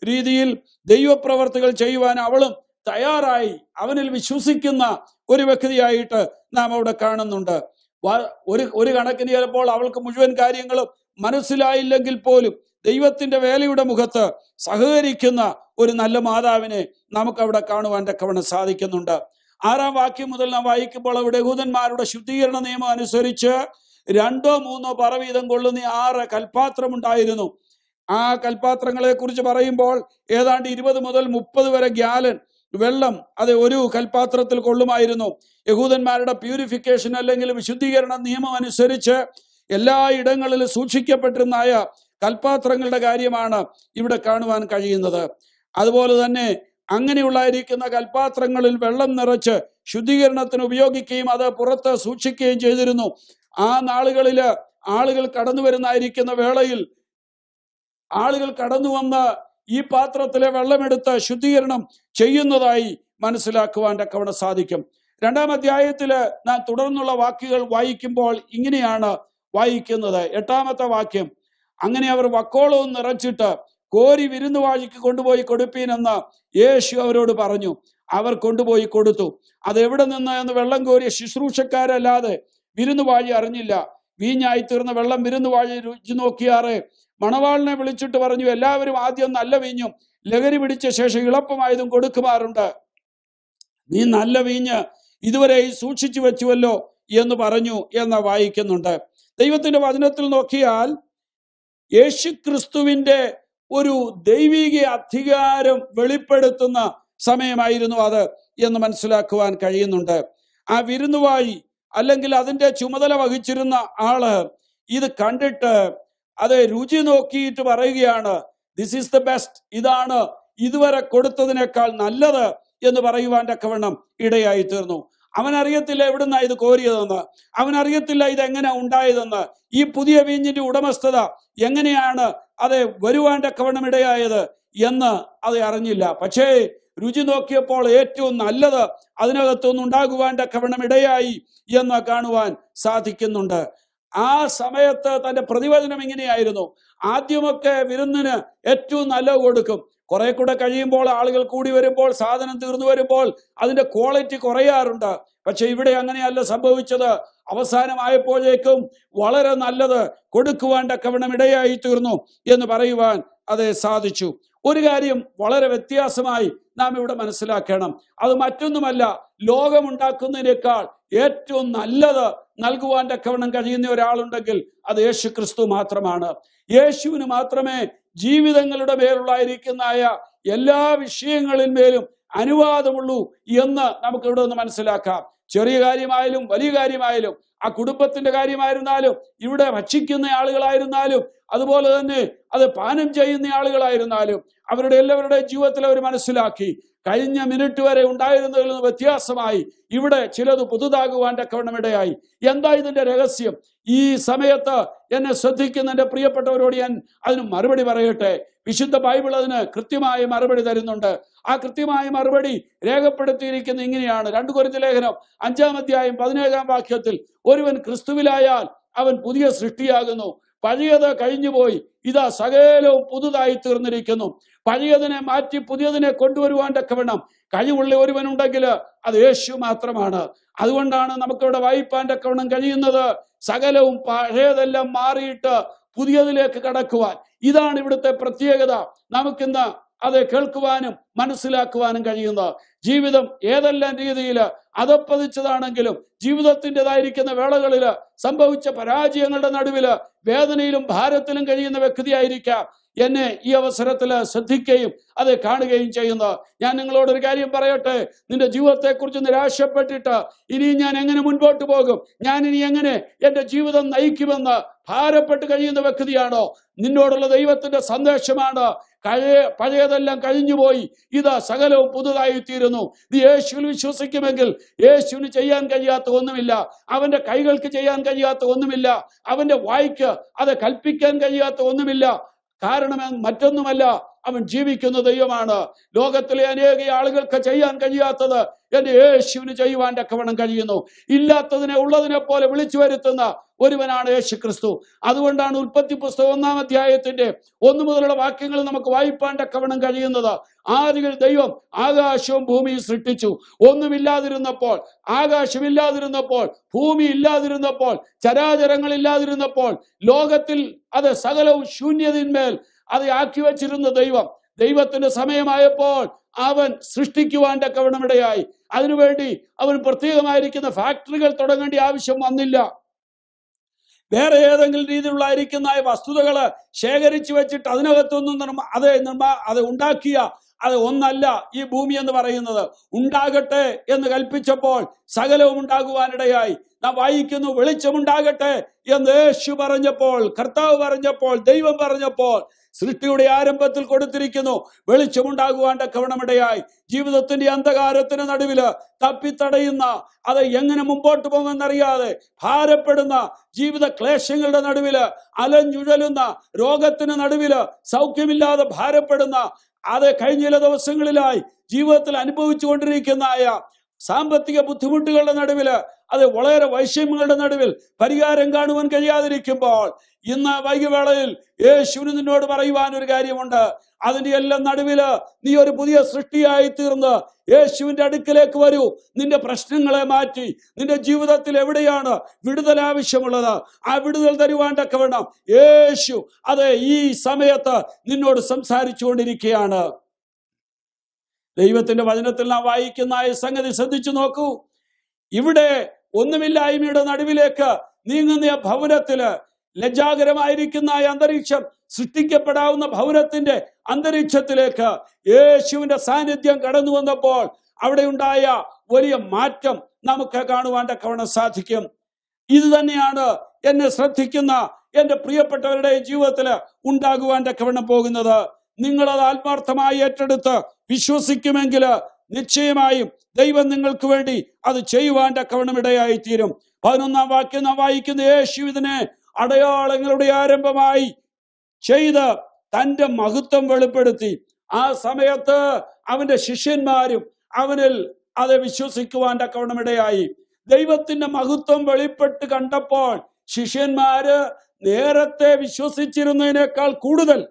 രീതിയിൽ ദൈവപ്രവർത്തികൾ ചെയ്യുവാൻ അവളും തയ്യാറായി അവനിൽ വിശ്വസിക്കുന്ന ഒരു വ്യക്തിയായിട്ട് നാം അവിടെ കാണുന്നുണ്ട്. ഒരു കണക്കിന് ചിലപ്പോൾ അവൾക്ക് മുഴുവൻ കാര്യങ്ങളും മനസ്സിലായില്ലെങ്കിൽ പോലും ദൈവത്തിന്റെ വേലയുടെ മുഖത്ത് സഹകരിക്കുന്ന ഒരു നല്ല മാതാവിനെ നമുക്ക് അവിടെ കാണുവാൻ തക്കവണ്ണം സാധിക്കുന്നുണ്ട്. 6-ാം വാക്യം മുതൽ നാം വായിക്കുമ്പോൾ അവിടെ യഹൂദന്മാരുടെ ശുദ്ധീകരണ നിയമം അനുസരിച്ച് 2-3 പറ വീതം കൊള്ളുന്ന 6 കൽപാത്രം ഉണ്ടായിരുന്നു. ആ കൽപാത്രങ്ങളെ കുറിച്ച് പറയുമ്പോൾ ഏതാണ്ട് 20 മുതൽ 30 വരെ ഗ്യാലൻ വെള്ളം അത് ഒരു കൽപാത്രത്തിൽ കൊള്ളുമായിരുന്നു. യഹൂദന്മാരുടെ പ്യൂരിഫിക്കേഷൻ അല്ലെങ്കിൽ വിശുദ്ധീകരണ നിയമം അനുസരിച്ച് എല്ലാ ഇടങ്ങളിലും സൂക്ഷിക്കപ്പെട്ടിരുന്നായ കൽപാത്രങ്ങളുടെ കാര്യമാണ് ഇവിടെ കാണുവാൻ കഴിയുന്നത്. അതുപോലെ തന്നെ അങ്ങനെയുള്ളായിരിക്കുന്ന കൽപാത്രങ്ങളിൽ വെള്ളം നിറച്ച് ശുദ്ധീകരണത്തിന് ഉപയോഗിക്കുകയും അത് പുറത്ത് സൂക്ഷിക്കുകയും ചെയ്തിരുന്നു. ആ നാളുകളില് ആളുകൾ കടന്നു വരുന്നായിരിക്കുന്ന വേളയിൽ ആളുകൾ കടന്നു വന്ന് ഈ പാത്രത്തിലെ വെള്ളമെടുത്ത് ശുദ്ധീകരണം ചെയ്യുന്നതായി മനസ്സിലാക്കുവാൻ തക്കവണ്ണം സാധിക്കും. 2-ാം അധ്യായത്തില് നാം തുടർന്നുള്ള വാക്യങ്ങൾ വായിക്കുമ്പോൾ ഇങ്ങനെയാണ് വായിക്കുന്നത്. 8-ാമത്തെ വാക്യം, അങ്ങനെ അവർ വക്കോളവും നിറച്ചിട്ട് കോരി വിരുന്നുവാഴിക്ക് കൊണ്ടുപോയി കൊടുപ്പീനെന്ന് യേശു അവരോട് പറഞ്ഞു. അവർ കൊണ്ടുപോയി കൊടുത്തു. അതെവിടെ നിന്ന് എന്ന് വെള്ളം കോരിയ ശുശ്രൂഷക്കാരല്ലാതെ വിരുന്നുവാഴി അറിഞ്ഞില്ല. വീഞ്ഞായി തീർന്ന വെള്ളം വിരുന്നുവാഴി രുചി നോക്കിയാറെ മണവാളിനെ വിളിച്ചിട്ട് പറഞ്ഞു, എല്ലാവരും ആദ്യം നല്ല വീഞ്ഞും ലഹരി പിടിച്ച ശേഷം ഇളപ്പമായതും കൊടുക്കുമാറുണ്ട്. നീ നല്ല വീഞ്ഞ് ഇതുവരെ സൂക്ഷിച്ചു വെച്ചുവല്ലോ എന്ന് പറഞ്ഞു എന്ന് വായിക്കുന്നുണ്ട്. ദൈവത്തിന്റെ വചനത്തിൽ നോക്കിയാൽ യേശുക്രിസ്തുവിന്റെ ഒരു ദൈവിക അധികാരം വെളിപ്പെടുത്തുന്ന സമയമായിരുന്നു അത് എന്ന് മനസ്സിലാക്കുവാൻ കഴിയുന്നുണ്ട്. ആ വിരുന്നുവാഴി അല്ലെങ്കിൽ അതിന്റെ ചുമതല വഹിച്ചിരുന്ന ആള് ഇത് കണ്ടിട്ട് അത് രുചി നോക്കിയിട്ട് പറയുകയാണ്, ദിസ് ഈസ് ദ ബെസ്റ്റ്, ഇതാണ് ഇതുവരെ കൊടുത്തതിനേക്കാൾ നല്ലത് എന്ന് പറയുവാൻ തക്കവണ്ണം ഇടയായി തീർന്നു. അവനറിയത്തില്ല എവിടുന്നാ ഇത് കോരിയതെന്ന്, അവനറിയത്തില്ല ഇതെങ്ങനെ ഉണ്ടായതെന്ന്, ഈ പുതിയ വീഞ്ഞിന്റെ ഉടമസ്ഥത എങ്ങനെയാണ് അത് വരുവാൻ തക്കവണ്ണം ഇടയായത് എന്ന് അത് അറിഞ്ഞില്ല. പക്ഷേ രുചി നോക്കിയപ്പോൾ ഏറ്റവും നല്ലത് അതിനകത്തൊന്നും ഉണ്ടാകുവാൻ തക്കവണ്ണം ഇടയായി എന്ന് കാണുവാൻ സാധിക്കുന്നുണ്ട്. ആ സമയത്ത് തന്റെ പ്രതിവചനം ഇങ്ങനെയായിരുന്നു. ആദ്യമൊക്കെ വിരുന്നിന് ഏറ്റവും നല്ലത് കൊടുക്കും. കുറെ കൂടെ കഴിയുമ്പോൾ ആളുകൾ കൂടി വരുമ്പോൾ സാധനം തീർന്നു വരുമ്പോൾ അതിന്റെ ക്വാളിറ്റി കുറയാറുണ്ട്. പക്ഷെ ഇവിടെ അങ്ങനെയല്ല സംഭവിച്ചത്. അവസാനമായപ്പോഴേക്കും വളരെ നല്ലത് കൊടുക്കുവാൻ തക്കവണ്ണം ഇടയായി തീർന്നു എന്ന് പറയുവാൻ അത് സാധിച്ചു. ഒരു കാര്യം വളരെ വ്യത്യാസമായി നാം ഇവിടെ മനസ്സിലാക്കണം. അത് മറ്റൊന്നുമല്ല, ലോകമുണ്ടാക്കുന്നതിനേക്കാൾ ഏറ്റവും നല്ലത് നൽകുവാൻ തക്കവണ്ണം കഴിയുന്ന ഒരാളുണ്ടെങ്കിൽ അത് യേശുക്രിസ്തു മാത്രമാണ്. യേശുവിന് മാത്രമേ ജീവിതങ്ങളുടെ മേലുള്ളായിരിക്കുന്നതായ എല്ലാ വിഷയങ്ങളിന്മേലും അനുവാദമുള്ളൂ എന്ന് നമുക്ക് ഇവിടെ നിന്ന് മനസ്സിലാക്കാം. ചെറിയ കാര്യമായാലും വലിയ കാര്യമായാലും, ആ കുടുംബത്തിന്റെ കാര്യമായിരുന്നാലും, ഇവിടെ ഭക്ഷിക്കുന്ന ആളുകളായിരുന്നാലും, അതുപോലെ തന്നെ അത് പാനം ചെയ്യുന്ന ആളുകളായിരുന്നാലും, അവരുടെ എല്ലാവരുടെ ജീവിതത്തിൽ അവർ മനസ്സിലാക്കി കഴിഞ്ഞ മിനിറ്റ് വരെ ഉണ്ടായിരുന്നതിൽ നിന്ന് വ്യത്യാസമായി ഇവിടെ ചിലത് പുതുതാകുവാൻ തക്കവണ്ണം ഇടയായി. എന്താ ഇതിന്റെ രഹസ്യം? ഈ സമയത്ത് എന്നെ ശ്രദ്ധിക്കുന്ന എൻ്റെ പ്രിയപ്പെട്ടവരോട് ഞാൻ അതിന് മറുപടി പറയട്ടെ. വിശുദ്ധ ബൈബിൾ അതിന് കൃത്യമായ മറുപടി തരുന്നുണ്ട്. ആ കൃത്യമായ മറുപടി രേഖപ്പെടുത്തിയിരിക്കുന്നത് ഇങ്ങനെയാണ്. 2 കൊരിന്ത്യർ ലേഖനം 5-ാം അധ്യായം 17-ാം വാക്യത്തിൽ, ഒരുവൻ ക്രിസ്തുവിലായാൽ അവൻ പുതിയ സൃഷ്ടിയാകുന്നു, പഴയത് കഴിഞ്ഞുപോയി, ഇതാ സകലവും പുതുതായി തീർന്നിരിക്കുന്നു. പഴയതിനെ മാറ്റി പുതിയതിനെ കൊണ്ടുവരുവാൻ തക്കവണ്ണം കഴിവുള്ള ഒരുവനുണ്ടെങ്കിൽ അത് യേശു മാത്രമാണ്. അതുകൊണ്ടാണ് നമുക്കിവിടെ വായിപ്പാൻ തക്കവണ്ണം കഴിയുന്നത്. സകലവും പഴയതെല്ലാം മാറിയിട്ട് പുതിയതിലേക്ക് കടക്കുവാൻ. ഇതാണ് ഇവിടുത്തെ പ്രത്യേകത. നമുക്കിന്ന് അത് കേൾക്കുവാനും മനസ്സിലാക്കുവാനും കഴിയുന്നത്. ജീവിതം ഏതെല്ലാം രീതിയിൽ അധപ്പതിച്ചതാണെങ്കിലും ജീവിതത്തിൻ്റെതായിരിക്കുന്ന വേളകളിൽ സംഭവിച്ച പരാജയങ്ങളുടെ നടുവില് വേദനയിലും ഭാരത്തിലും കഴിയുന്ന വ്യക്തിയായിരിക്കാം എന്നെ ഈ അവസരത്തിൽ ശ്രദ്ധിക്കുകയും അത് കാണുകയും ചെയ്യുന്നത്. ഞാൻ നിങ്ങളോടൊരു കാര്യം പറയട്ടെ. നിന്റെ ജീവിതത്തെക്കുറിച്ച് നിരാശപ്പെട്ടിട്ട് ഇനി ഞാൻ എങ്ങനെ മുൻപോട്ട് പോകും, ഞാൻ ഇനി എങ്ങനെ എന്റെ ജീവിതം നയിക്കുമെന്ന് ഭാരപ്പെട്ട് കഴിയുന്ന വ്യക്തിയാണോ, നിന്നോടുള്ള ദൈവത്തിന്റെ സന്ദേശമാണ്, പഴയതെല്ലാം കഴിഞ്ഞുപോയി, ഇതാ സകലവും പുതുതായി തീരുന്നു. നീ യേശുവിൽ വിശ്വസിക്കുമെങ്കിൽ യേശുവിന് ചെയ്യാൻ കഴിയാത്ത ഒന്നുമില്ല, അവന്റെ കൈകൾക്ക് ചെയ്യാൻ കഴിയാത്ത ഒന്നുമില്ല, അവന്റെ വായ്ക്ക് അത് കൽപ്പിക്കാൻ കഴിയാത്ത ഒന്നുമില്ല. കാരണം മറ്റൊന്നുമല്ല, അവൻ ജീവിക്കുന്ന ദൈവമാണ്. ലോകത്തിലെ അനേക ആളുകൾക്ക് ചെയ്യാൻ കഴിയാത്തത് എന്റെ യേശുവിന് ചെയ്യുവാൻ തക്കവണ്ണം കഴിയുന്നു. ഇല്ലാത്തതിനെ ഉള്ളതിനെ പോലെ വിളിച്ചു വരുത്തുന്ന ഒരുവനാണ് യേശു ക്രിസ്തു. അതുകൊണ്ടാണ് ഉൽപ്പത്തി പുസ്തകം 1-ാം അധ്യായത്തിന്റെ 1 മുതലുള്ള വാക്യങ്ങൾ നമുക്ക് വായിപ്പാൻ തക്കവണ്ണം കഴിയുന്നത്. ആദിയിൽ ദൈവം ആകാശവും ഭൂമിയും സൃഷ്ടിച്ചു. ഒന്നുമില്ലാതിരുന്നപ്പോൾ, ആകാശമില്ലാതിരുന്നപ്പോൾ, ഭൂമി ഇല്ലാതിരുന്നപ്പോൾ, ചരാചരങ്ങൾ ഇല്ലാതിരുന്നപ്പോൾ, ലോകത്തിൽ അത് സകലവും ശൂന്യതന്മേൽ അത് ആക്കി വച്ചിരുന്ന ദൈവത്തിന്റെ സമയമായപ്പോൾ അവൻ സൃഷ്ടിക്കുവാൻ തക്കവണ്ണമിടയായി. അതിനുവേണ്ടി അവൻ പ്രത്യേകമായിരിക്കുന്ന ഫാക്ടറികൾ തുടങ്ങേണ്ട ആവശ്യം വന്നില്ല. വേറെ ഏതെങ്കിലും രീതിയിലുള്ളായിരിക്കുന്ന വസ്തുതകള് ശേഖരിച്ചു വെച്ചിട്ട് അതിനകത്തൊന്നും അത് ഉണ്ടാക്കിയ അത് ഒന്നല്ല ഈ ഭൂമി എന്ന് പറയുന്നത്. ഉണ്ടാകട്ടെ എന്ന് കൽപ്പിച്ചപ്പോൾ സകലവും ഉണ്ടാകുവാനിടയായി. നാം വായിക്കുന്നു, വെളിച്ചമുണ്ടാകട്ടെ എന്ന് യേശു പറഞ്ഞപ്പോൾ, കർത്താവ് പറഞ്ഞപ്പോൾ, ദൈവം പറഞ്ഞപ്പോൾ സൃഷ്ടിയുടെ ആരംഭത്തിൽ കൊടുത്തിരിക്കുന്നു. വെളിച്ചമുണ്ടാകുവാൻ തക്കവണ്ണമിടയായി. ജീവിതത്തിന്റെ അന്ധകാരത്തിന് നടുവില് തപ്പിത്തടയുന്ന, അത് എങ്ങനെ മുമ്പോട്ട് പോകുമെന്നറിയാതെ ഭാരപ്പെടുന്ന ജീവിത ക്ലേശങ്ങളുടെ നടുവില് അലഞ്ഞുഴലുന്ന, രോഗത്തിന് നടുവില് സൗഖ്യമില്ലാതെ ഭാരപ്പെടുന്ന, അത് കഴിഞ്ഞ ചില ദിവസങ്ങളിലായി ജീവിതത്തിൽ അനുഭവിച്ചു കൊണ്ടിരിക്കുന്ന സാമ്പത്തിക ബുദ്ധിമുട്ടുകളുടെ നടുവില്, അത് വളരെ വൈഷമ്യങ്ങളുടെ നടുവിൽ പരിഹാരം കാണുവാൻ കഴിയാതിരിക്കുമ്പോൾ ഇന്ന് വൈകുവേളയിൽ യേശുവിന് നിന്നോട് പറയുവാൻ ഒരു കാര്യമുണ്ട്. അതിന്റെ എല്ലാം നടുവില് നീ ഒരു പുതിയ സൃഷ്ടിയായി തീർന്ന് യേശുവിന്റെ അടുക്കലേക്ക് വരൂ. നിന്റെ പ്രശ്നങ്ങളെ മാറ്റി നിന്റെ ജീവിതത്തിൽ എവിടെയാണ് വിടുതൽ ആവശ്യമുള്ളത്, ആ വിടുതൽ തരുവാൻ തക്കവണ്ണം യേശു അത് ഈ സമയത്ത് നിന്നോട് സംസാരിച്ചു കൊണ്ടിരിക്കുകയാണ്. ദൈവത്തിന്റെ വചനത്തിൽ നാം വായിക്കുന്ന ഈ സംഗതി ശ്രദ്ധിച്ചു നോക്കൂ. ഇവിടെ ഒന്നുമില്ലായ്മയുടെ നടുവിലേക്ക് നീങ്ങുന്ന ഭവനത്തില്, ലജ്ജാകരമായിരിക്കുന്ന അന്തരീക്ഷം, സൃഷ്ടിക്കപ്പെടാവുന്ന ഭവനത്തിന്റെ അന്തരീക്ഷത്തിലേക്ക് യേശുവിന്റെ സാന്നിധ്യം കടന്നു വന്നപ്പോൾ അവിടെ ഉണ്ടായ വലിയ മാറ്റം നമുക്ക് കാണുവാൻ തക്കവണ്ണം സാധിക്കും. ഇത് തന്നെയാണ് എന്നെ ശ്രദ്ധിക്കുന്ന എന്റെ പ്രിയപ്പെട്ടവരുടെ ജീവിതത്തില് ഉണ്ടാകുവാൻ തക്കവണ്ണം പോകുന്നത്. നിങ്ങളത് ആത്മാർത്ഥമായി ഏറ്റെടുത്ത് വിശ്വസിക്കുമെങ്കിൽ നിശ്ചയമായും ദൈവം നിങ്ങൾക്ക് വേണ്ടി അത് ചെയ്യുവാൻ തക്കവണ്ണം ഇടയായി തീരും. 11-ാം വാക്യം നാം വായിക്കുന്ന, യേശു ഇതിനെ അടയാളങ്ങളുടെ ആരംഭമായി ചെയ്ത് തന്റെ മഹത്വം വെളിപ്പെടുത്തി. ആ സമയത്ത് അവന്റെ ശിഷ്യന്മാരും അവനിൽ അത് വിശ്വസിക്കുവാൻ തക്കവണ്ണം ഇടയായി. ദൈവത്തിന്റെ മഹത്വം വെളിപ്പെട്ട് കണ്ടപ്പോൾ ശിഷ്യന്മാര് നേരത്തെ വിശ്വസിച്ചിരുന്നതിനേക്കാൾ കൂടുതൽ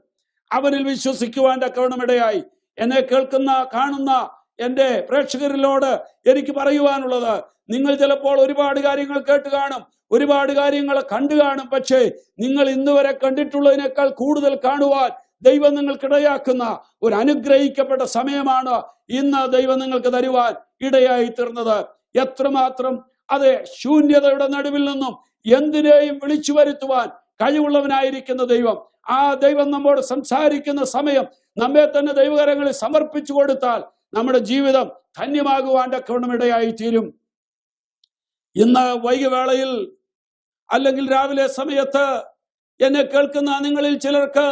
അവനിൽ വിശ്വസിക്കുവാൻ തക്കവണ്ണം ഇടയായി. എന്നെ കേൾക്കുന്ന കാണുന്ന എന്റെ പ്രേക്ഷകരിലോട് എനിക്ക് പറയുവാനുള്ളത്, നിങ്ങൾ ചിലപ്പോൾ ഒരുപാട് കാര്യങ്ങൾ കേട്ട് കാണും, ഒരുപാട് കാര്യങ്ങൾ കണ്ടു കാണും. പക്ഷേ നിങ്ങൾ ഇന്നുവരെ കണ്ടിട്ടുള്ളതിനേക്കാൾ കൂടുതൽ കാണുവാൻ ദൈവം നിങ്ങൾക്കിടയാക്കുന്ന ഒരു അനുഗ്രഹിക്കപ്പെട്ട സമയമാണ് ഇന്ന് ദൈവം നിങ്ങൾക്ക് തരുവാൻ ഇടയായി തീർന്നത്. എത്രമാത്രം അതെ ശൂന്യതയുടെ നടുവിൽ നിന്നും എന്തിനേയും വിളിച്ചു വരുത്തുവാൻ കഴിവുള്ളവനായിരിക്കുന്ന ദൈവം, ആ ദൈവം നമ്മോട് സംസാരിക്കുന്ന സമയം നമ്മെ തന്നെ ദൈവകരങ്ങളിൽ സമർപ്പിച്ചു കൊടുത്താൽ നമ്മുടെ ജീവിതം ധന്യമാകുവാൻ തക്കവണ്ണം ഇടയായി തീരും. ഇന്ന് വൈകുവേളയിൽ അല്ലെങ്കിൽ രാവിലെ സമയത്ത് എന്നെ കേൾക്കുന്ന നിങ്ങളിൽ ചിലർക്ക്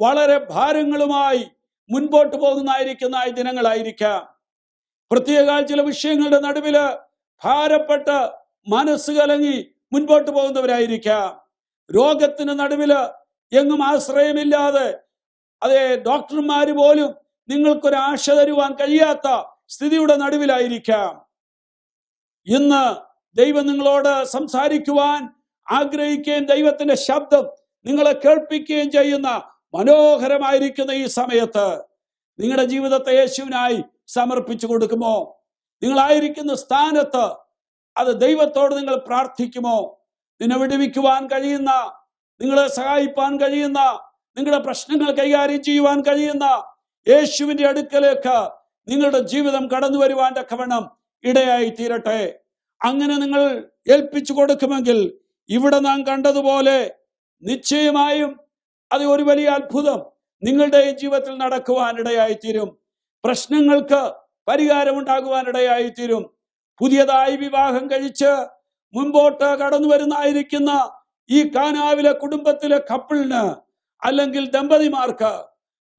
വളരെ ഭാരങ്ങളുമായി മുൻപോട്ട് പോകുന്നതായിരിക്കുന്ന ഈ ദിനങ്ങളായിരിക്കാം. പ്രത്യേക ചില വിഷയങ്ങളുടെ നടുവില് ഭാരപ്പെട്ട് മനസ്സ് കലങ്ങി മുൻപോട്ട് പോകുന്നവരായിരിക്കാം. രോഗത്തിന് നടുവില് എങ്ങും ആശ്രയമില്ലാതെ, അതെ ഡോക്ടർമാര് പോലും നിങ്ങൾക്കൊരു ആശ തരുവാൻ കഴിയാത്ത സ്ഥിതിയുടെ നടുവിലായിരിക്കാം. ഇന്ന് ദൈവം നിങ്ങളോട് സംസാരിക്കുവാൻ ആഗ്രഹിക്കുകയും ദൈവത്തിന്റെ ശബ്ദം നിങ്ങളെ കേൾപ്പിക്കുകയും ചെയ്യുന്ന മനോഹരമായിരിക്കുന്ന ഈ സമയത്ത് നിങ്ങളുടെ ജീവിതത്തെ യേശുവിനായി സമർപ്പിച്ചു കൊടുക്കുമോ? നിങ്ങളായിരിക്കുന്ന സ്ഥാനത്ത് അത് ദൈവത്തോട് നിങ്ങൾ പ്രാർത്ഥിക്കുമോ? നിന്നെ വിടുവിക്കുവാൻ കഴിയുന്ന, നിങ്ങളെ സഹായിപ്പാൻ കഴിയുന്ന, നിങ്ങളുടെ പ്രശ്നങ്ങൾ കൈകാര്യം ചെയ്യുവാൻ കഴിയുന്ന യേശുവിന്റെ അടുക്കലേക്ക് നിങ്ങളുടെ ജീവിതം കടന്നു വരുവാൻ തക്കവണ്ണം ഇടയായി തീരട്ടെ. അങ്ങനെ നിങ്ങൾ ഏൽപ്പിച്ചു കൊടുക്കുമെങ്കിൽ ഇവിടെ നാം കണ്ടതുപോലെ നിശ്ചയമായും അത് ഒരു വലിയ അത്ഭുതം നിങ്ങളുടെ ജീവിതത്തിൽ നടക്കുവാൻ ഇടയായി തീരും. പ്രശ്നങ്ങൾക്ക് പരിഹാരമുണ്ടാകുവാൻ ഇടയായി തീരും. പുതിയതായി വിവാഹം കഴിച്ച് മുൻപോട്ട് കടന്നു വരുന്നതായിരിക്കുന്ന ഈ കാനാവിലെ കുടുംബത്തിലെ കപ്പിളിന് അല്ലെങ്കിൽ ദമ്പതിമാർക്ക്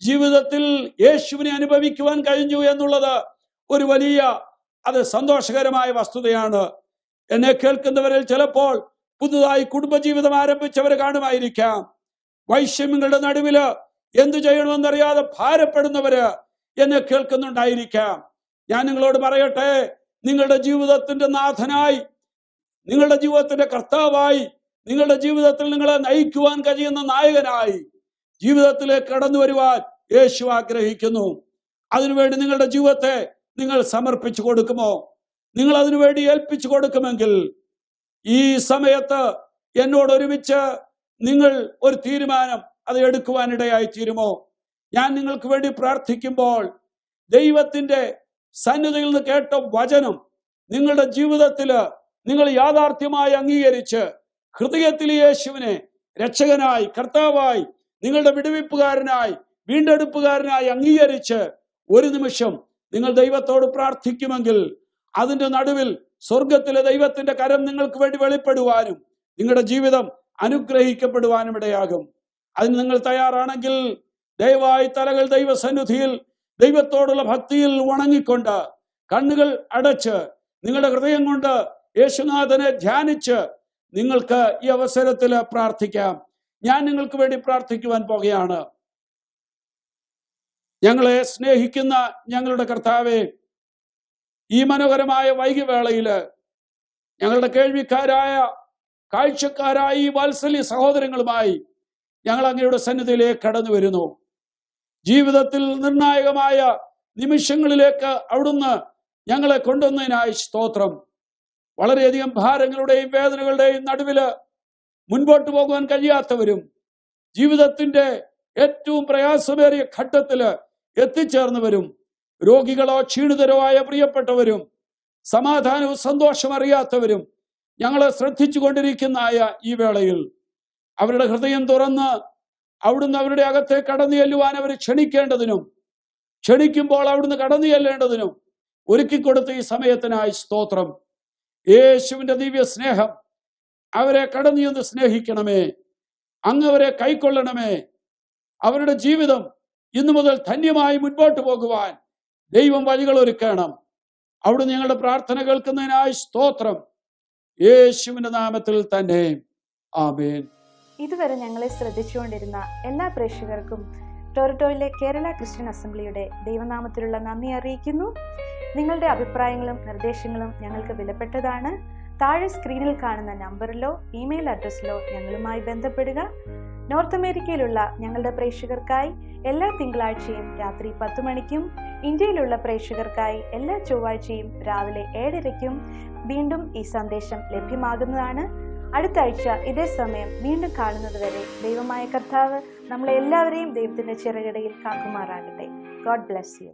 ജീവിതത്തിൽ യേശുവിനെ അനുഭവിക്കുവാൻ കഴിഞ്ഞു എന്നുള്ളത് ഒരു വലിയ, അത് സന്തോഷകരമായ വസ്തുതയാണ്. എന്നെ കേൾക്കുന്നവരിൽ ചിലപ്പോൾ പുതുതായി കുടുംബജീവിതം ആരംഭിച്ചവർ കാണുമായിരിക്കാം. വൈഷമ്യങ്ങളുടെ നടുവില് എന്തു ചെയ്യണമെന്നറിയാതെ ഭാരപ്പെടുന്നവര് എന്നെ കേൾക്കുന്നുണ്ടായിരിക്കാം. ഞാൻ നിങ്ങളോട് പറയട്ടെ, നിങ്ങളുടെ ജീവിതത്തിന്റെ നാഥനായി, നിങ്ങളുടെ ജീവിതത്തിന്റെ കർത്താവായി, നിങ്ങളുടെ ജീവിതത്തിൽ നിങ്ങളെ നയിക്കുവാൻ കഴിയുന്ന നായകനായി ജീവിതത്തിലേക്ക് കടന്നു വരുവാൻ യേശു ആഗ്രഹിക്കുന്നു. അതിനുവേണ്ടി നിങ്ങളുടെ ജീവിതത്തെ നിങ്ങൾ സമർപ്പിച്ചു കൊടുക്കുമോ? നിങ്ങൾ അതിനുവേണ്ടി ഏൽപ്പിച്ചു കൊടുക്കുമെങ്കിൽ ഈ സമയത്ത് എന്നോട് ഒരുമിച്ച് നിങ്ങൾ ഒരു തീരുമാനം അത് എടുക്കുവാനിടയായി തീരുമോ? ഞാൻ നിങ്ങൾക്ക് വേണ്ടി പ്രാർത്ഥിക്കുമ്പോൾ ദൈവത്തിന്റെ സന്നിധിയിൽ നിന്ന് കേട്ട വചനം നിങ്ങളുടെ ജീവിതത്തിൽ നിങ്ങൾ യാഥാർത്ഥ്യമായി അംഗീകരിച്ച് ഹൃദയത്തിൽ യേശുവിനെ രക്ഷകനായി, കർത്താവായി, നിങ്ങളുടെ വിടുവിപ്പുകാരനായി, വീണ്ടെടുപ്പുകാരനായി അംഗീകരിച്ച് ഒരു നിമിഷം നിങ്ങൾ ദൈവത്തോട് പ്രാർത്ഥിക്കുമെങ്കിൽ അതിന്റെ നടുവിൽ സ്വർഗത്തിലെ ദൈവത്തിന്റെ കരം നിങ്ങൾക്ക് വേണ്ടി വെളിപ്പെടുവാനും നിങ്ങളുടെ ജീവിതം അനുഗ്രഹിക്കപ്പെടുവാനും ഇടയാകും. അതിന് നിങ്ങൾ തയ്യാറാണെങ്കിൽ ദയവായി തലകൾ ദൈവസന്നിധിയിൽ ദൈവത്തോടുള്ള ഭക്തിയിൽ വണങ്ങിക്കൊണ്ട് കണ്ണുകൾ അടച്ച് നിങ്ങളുടെ ഹൃദയം കൊണ്ട് യേശുനാഥനെ ധ്യാനിച്ച് നിങ്ങൾക്ക് ഈ അവസരത്തിൽ പ്രാർത്ഥിക്കാം. ഞാൻ നിങ്ങൾക്ക് വേണ്ടി പ്രാർത്ഥിക്കുവാൻ പോകുകയാണ്. ഞങ്ങളെ സ്നേഹിക്കുന്ന ഞങ്ങളുടെ കർത്താവേ, ഈ മനോഹരമായ വൈകിവേളയില് ഞങ്ങളുടെ കേൾവിക്കാരായ, കാഴ്ചക്കാരായ ഈ വാത്സല്യ സഹോദരങ്ങളുമായി ഞങ്ങൾ അങ്ങയുടെ സന്നിധിയിലേക്ക് കടന്നു വരുന്നു. ജീവിതത്തിൽ നിർണായകമായ നിമിഷങ്ങളിലേക്ക് അവിടുന്ന് ഞങ്ങളെ കൊണ്ടുവന്നതിനായി സ്തോത്രം. വളരെയധികം ഭാരങ്ങളുടെയും വേദനകളുടെയും നടുവില് മുൻപോട്ട് പോകുവാൻ കഴിയാത്തവരും ജീവിതത്തിന്റെ ഏറ്റവും പ്രയാസമേറിയ ഘട്ടത്തില് എത്തിച്ചേർന്നവരും, രോഗികളോ ക്ഷീണിതരോ ആയ പ്രിയപ്പെട്ടവരും, സമാധാനവും സന്തോഷം അറിയാത്തവരും ഞങ്ങളെ ശ്രദ്ധിച്ചു കൊണ്ടിരിക്കുന്നതായ ഈ വേളയിൽ അവരുടെ ഹൃദയം തുറന്ന് അവിടുന്ന് അവരുടെ അകത്തെ കടന്നു ചെല്ലുവാൻ അവർ ക്ഷണിക്കേണ്ടതിനും ക്ഷണിക്കുമ്പോൾ അവിടുന്ന് കടന്നു ചെല്ലേണ്ടതിനും ഒരുക്കിക്കൊടുത്ത ഈ സമയത്തിനായി സ്തോത്രം. യേശുവിന്റെ ദിവ്യ സ്നേഹം അവരെ കടന്നു ചെന്ന് സ്നേഹിക്കണമേ. അങ്ങ് അവരെ കൈക്കൊള്ളണമേ. അവരുടെ ജീവിതം ഇന്നു മുതൽ ധന്യമായി മുൻപോട്ട് പോകുവാൻ ദൈവം വഴികൾ ഒരുക്കണം. അവിടുന്ന് ഞങ്ങളുടെ പ്രാർത്ഥന കേൾക്കുന്നതിനായി സ്തോത്രം. യേശുവിന്റെ നാമത്തിൽ തന്നെ ആമേൻ. ഇതുവരെ ഞങ്ങളെ ശ്രദ്ധിച്ചുകൊണ്ടിരുന്ന എല്ലാ പ്രേക്ഷകർക്കും ടൊറന്റോയിലെ കേരള ക്രിസ്ത്യൻ അസംബ്ലിയുടെ ദൈവനാമത്തിലുള്ള നന്ദി അറിയിക്കുന്നു. നിങ്ങളുടെ അഭിപ്രായങ്ങളും നിർദ്ദേശങ്ങളും ഞങ്ങൾക്ക് വിലപ്പെട്ടതാണ്. താഴെ സ്ക്രീനിൽ കാണുന്ന നമ്പറിലോ ഇമെയിൽ അഡ്രസ്സിലോ ഞങ്ങളുമായി ബന്ധപ്പെടുക. നോർത്ത് അമേരിക്കയിലുള്ള ഞങ്ങളുടെ പ്രേക്ഷകർക്കായി എല്ലാ തിങ്കളാഴ്ചയും രാത്രി 10 മണിക്കും ഇന്ത്യയിലുള്ള പ്രേക്ഷകർക്കായി എല്ലാ ചൊവ്വാഴ്ചയും രാവിലെ 7:30 വീണ്ടും ഈ സന്ദേശം ലഭ്യമാകുന്നതാണ്. അടുത്ത ആഴ്ച ഇതേ സമയം വീണ്ടും കാണുന്നത് വരെ ദൈവമായ കർത്താവ് നമ്മളെ എല്ലാവരെയും ദൈവത്തിന്റെ ചിറകിടയിൽ കാക്കുമാറാകട്ടെ. God bless U.